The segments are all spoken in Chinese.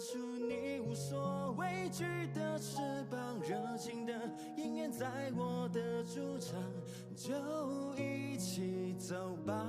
出你无所畏惧的翅膀，热情的音乐在我的主场，就一起走吧，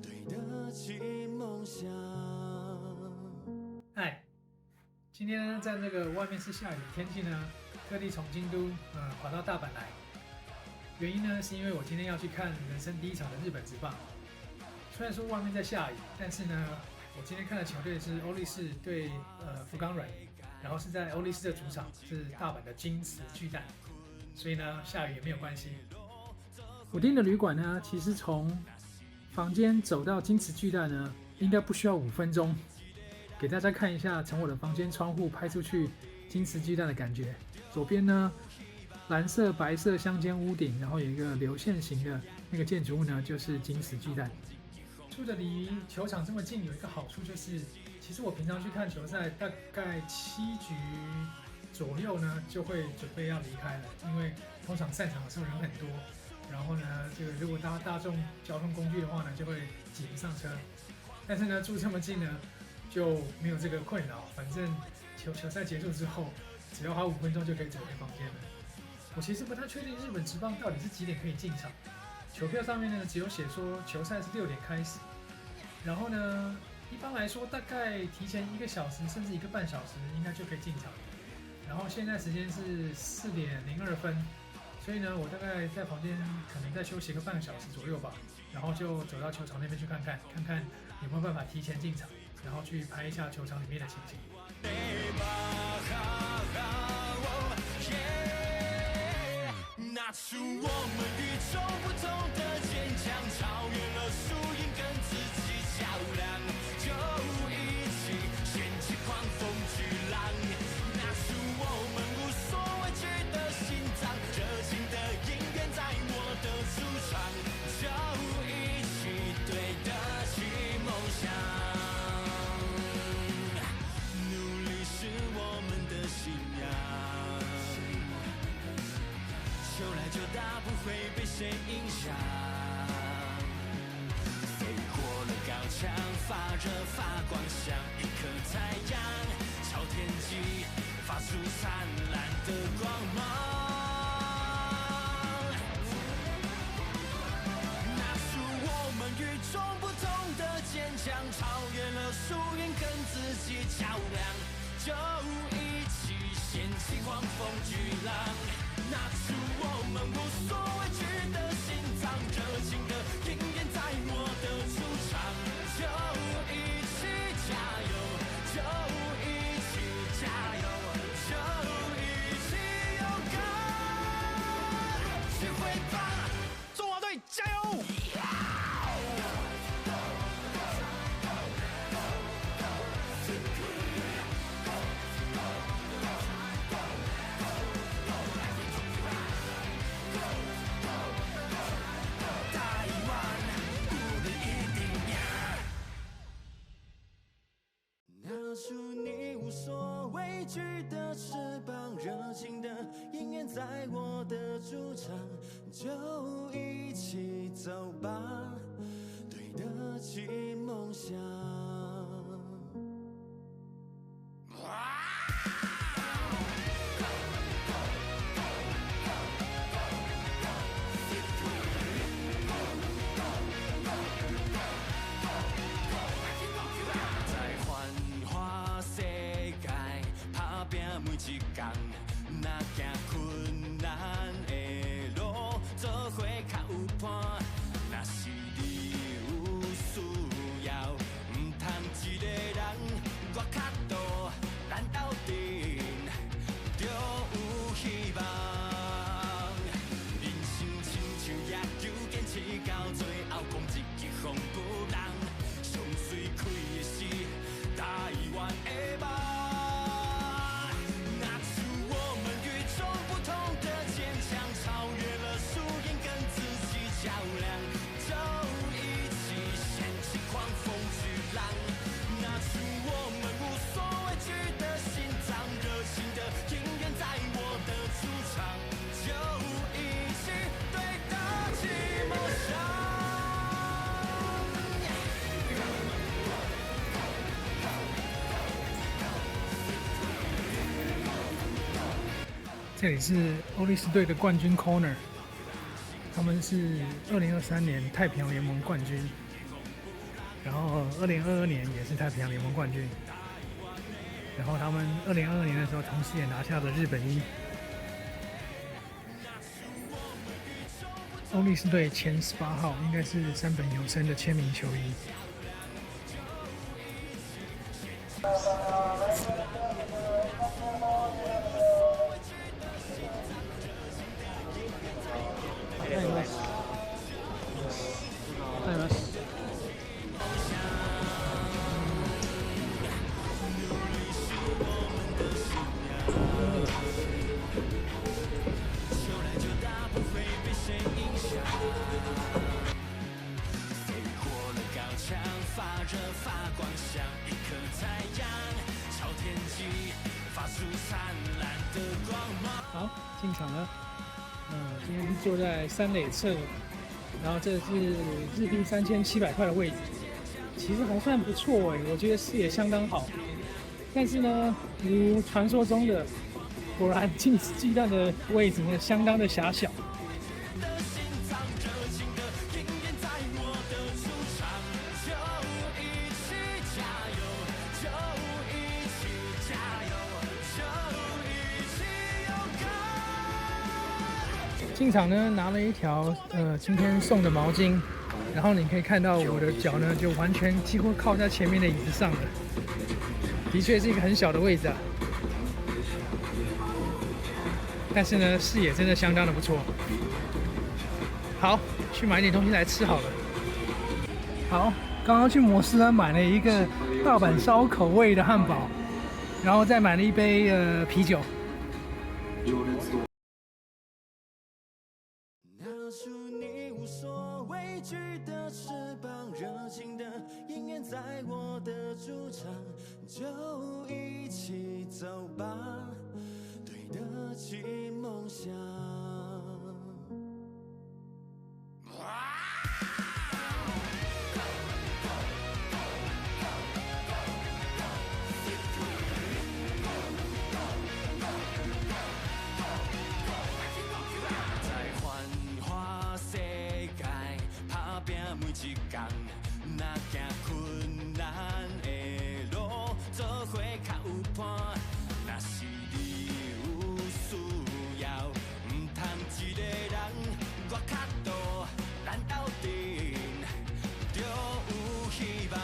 对得起梦想。嗨，今天呢，在这个外面是下雨的天气呢，特地从京都跑到大阪来。原因呢，是因为我今天要去看人生第一场的日本职棒。虽然说外面在下雨，但是呢，我今天看的球队是欧力士对福冈软，然后是在欧力士的主场，是大阪的金瓷巨蛋，所以呢，下雨也没有关系。我订的旅馆呢，其实从房间走到金瓷巨蛋呢，应该不需要5分钟。给大家看一下从我的房间窗户拍出去金瓷巨蛋的感觉。左边呢，蓝色白色相间屋顶，然后有一个流线型的那个建筑物呢，就是金瓷巨蛋。住的离球场这么近，有一个好处就是，其实我平常去看球赛，大概7局左右呢，就会准备要离开了，因为通常散场的时候人很多，然后呢，这个如果搭大众交通工具的话呢，就会挤不上车。但是呢，住这么近呢，就没有这个困扰，反正球赛结束之后，只要花5分钟就可以走回房间了。我其实不太确定日本职棒到底是几点可以进场，球票上面呢只有写说球赛是6点开始，然后呢，一般来说大概提前1个小时甚至1个半小时应该就可以进场，然后现在时间是4点02分，所以呢，我大概在房间可能再休息个半个小时左右吧，然后就走到球场那边去看看有没有办法提前进场，然后去拍一下球场里面的情景。拿出我们与众不同的坚强，超越了输赢，跟自己较量，就一起掀起狂风巨浪。拿出我们无所畏惧的心脏，热情的音乐在我的主场，就一起对得起梦想。努力是我们的信仰，球来就打，不会被谁影响。飞过了高墙，发热发光，像一颗太阳，朝天际发出灿烂的光芒。拿出我们与众不同的坚强，超越了输赢，跟自己较量，就一起掀起狂风巨浪。拿出我们无所畏惧的心脏，热情的音乐在我的主场，就一起加油，就一起加油，就一起勇敢，学会吧，中华队加油！拿出你无所畏惧的翅膀，热情的音乐在我的主场，就一起走吧，对得起梦想。每一天，若行困难的路，做伙较有伴。若是你有需要，唔通一个人我较多，咱斗阵就有希望。人生亲像野球，坚持到最后，讲一句风不浪，上水开的是台湾的梦。较量，就一起掀起狂风巨浪。拿出我们无所畏惧的心脏，热情的音乐在我的主场，就一起对得起梦想。这里是欧力士队的冠军 Corner， 他们是2023年太平洋联盟冠军，然后2022年也是太平洋联盟冠军，然后他们2022年的时候同时也拿下了日本一。欧力士队前18号应该是山本有生的签名球衣。好，进场了。今天是坐在三垒侧，然后这是日币3700块的位置，其实还算不错我觉得视野相当好。但是呢，如传说中的，果然进鸡蛋的位置呢相当的狭小。进场呢，拿了一条今天送的毛巾，然后你可以看到我的脚呢，就完全几乎靠在前面的椅子上了。的确是一个很小的位置啊，但是呢，视野真的相当的不错。好，去买点东西来吃好了。好，刚刚去摩斯呢买了一个大阪烧口味的汉堡，然后再买了一杯啤酒。在我的主场，就一起走吧，对得起梦想。在繁华世界，打拼每一天。若行困难的路，做伙较有伴。若是你有需要，唔通一个人，我较多，咱斗阵就有希望。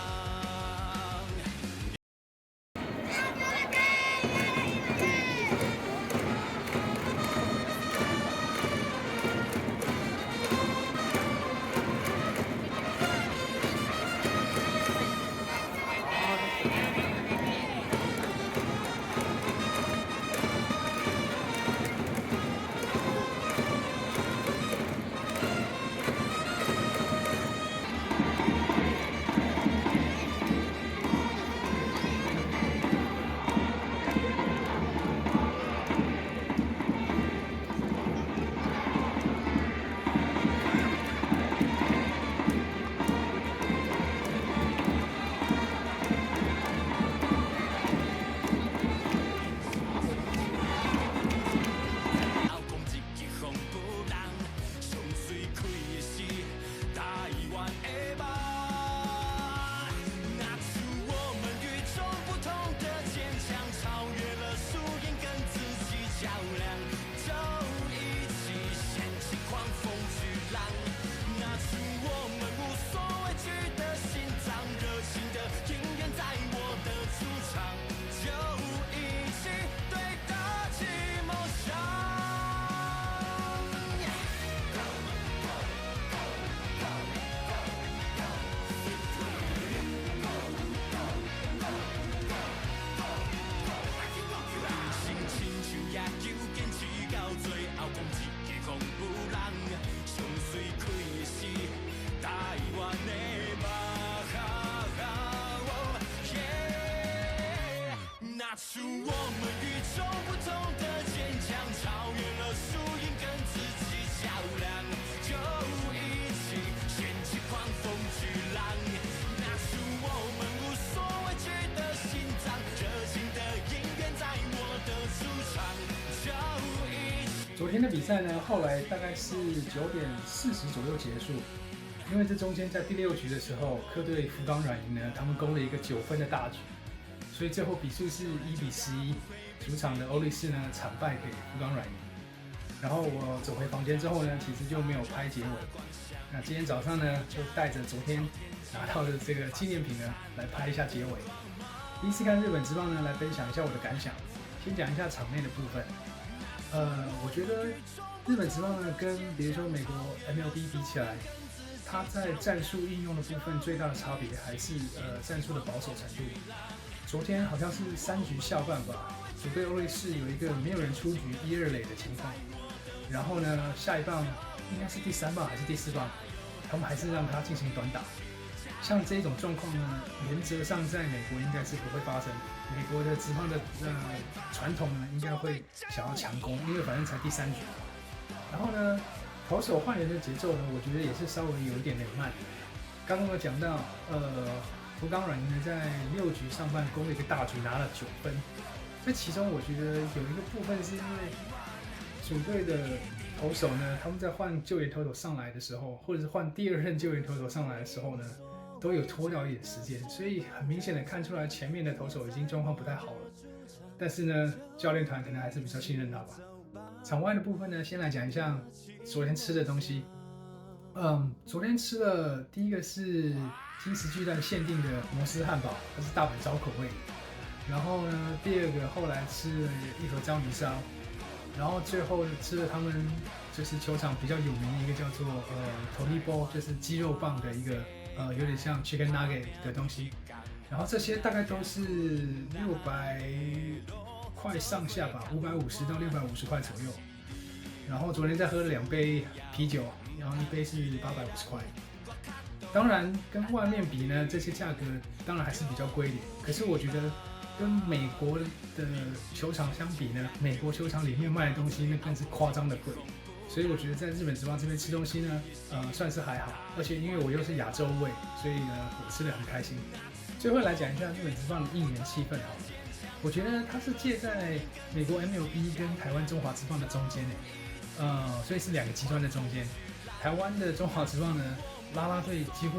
天的比赛呢，后来大概是9:40左右结束。因为这中间在第6局的时候，客队福冈软银呢，他们攻了一个9分的大局，所以最后比数是1:11。主场的欧力士呢惨败给福冈软银。然后我走回房间之后呢，其实就没有拍结尾。那今天早上呢，就带着昨天拿到的这个纪念品呢，来拍一下结尾。第一次看日本职棒呢，来分享一下我的感想。先讲一下场内的部分。我觉得日本职棒呢，跟比如说美国 MLB 比起来，它在战术应用的部分最大的差别还是战术的保守程度。昨天好像是3局下半吧，主队欧力士有一个没有人出局1、2垒的情况，然后呢下一棒应该是第3棒还是第4棒，他们还是让他进行短打。像这种状况呢，原则上在美国应该是不会发生。美国的职棒的传统呢，应该会想要强攻，因为反正才第3局。然后呢，投手换人的节奏呢，我觉得也是稍微有一点慢。刚刚有讲到，福冈软银呢在6局上半攻了一个大局，拿了9分。这其中我觉得有一个部分是因为主队的投手呢，他们在换救援投手上来的时候，或者是换第2任救援投手上来的时候呢，都有拖掉一点时间，所以很明显的看出来前面的投手已经状况不太好了。但是呢，教练团可能还是比较信任他吧。场外的部分呢，先来讲一下昨天吃的东西。昨天吃了第一个是金石巨蛋限定的摩斯汉堡，它是大阪烧口味。然后呢，第2个后来吃了一盒章鱼烧，然后最后吃了他们就是球场比较有名的一个叫做toriball，就是鸡肉棒的一个有点像 chicken nugget 的东西。然后这些大概都是600块上下吧，550到650块左右。然后昨天再喝了2杯啤酒，然后1杯是850块。当然跟外面比呢，这些价格当然还是比较贵一点。可是我觉得跟美国的球场相比呢，美国球场里面卖的东西那更是夸张的贵。所以我觉得在日本职棒这边吃东西呢，算是还好。而且因为我又是亚洲胃，所以呢我吃得很开心。最后来讲一下日本职棒的应援气氛好了。我觉得它是介在美国 MLB 跟台湾中华职棒的中间所以是2个极端的中间。台湾的中华职棒呢，啦啦队几乎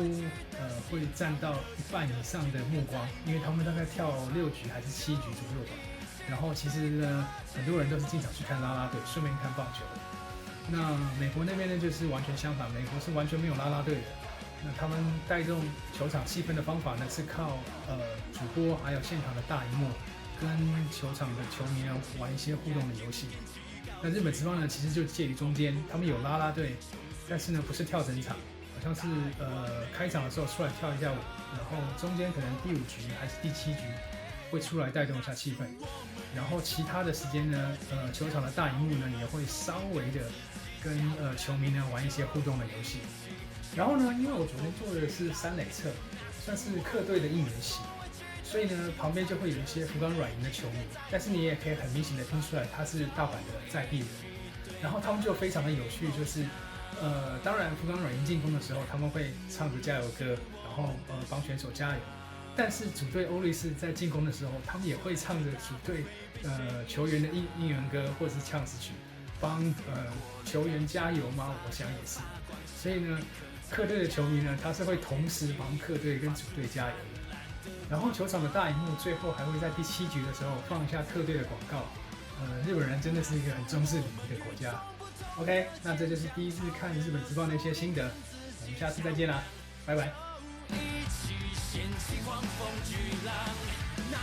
会占到1半以上的目光，因为他们大概跳6局还是7局左右吧。然后其实呢，很多人都是进场去看啦啦队，顺便看棒球。那美国那边呢，就是完全相反，美国是完全没有啦啦队的。那他们带动球场气氛的方法呢，是靠主播还有现场的大荧幕，跟球场的球迷玩一些互动的游戏。那日本职棒呢，其实就介于中间，他们有啦啦队，但是呢不是跳整场，好像是开场的时候出来跳一下舞，然后中间可能第5局还是第7局会出来带动一下气氛，然后其他的时间呢，球场的大荧幕呢也会稍微的跟球迷呢玩一些互动的游戏。然后呢，因为我昨天坐的是3垒侧，算是客队的应援席，所以呢旁边就会有一些福冈软银的球迷，但是你也可以很明显的听出来他是大阪的在地人。然后他们就非常的有趣，就是当然福冈软银进攻的时候，他们会唱着加油歌，然后帮选手加油。但是主队欧力士在进攻的时候，他们也会唱着主队球员的应援歌或者是呛死曲，帮球员加油吗？我想也是。所以呢，客队的球迷呢，他是会同时帮客队跟主队加油的。然后球场的大荧幕最后还会在第7局的时候放一下客队的广告。日本人真的是一个很重视礼仪的国家。OK， 那这就是第一次看日本职棒的一些心得，我们下次再见啦，拜拜。一起掀起狂风巨浪，那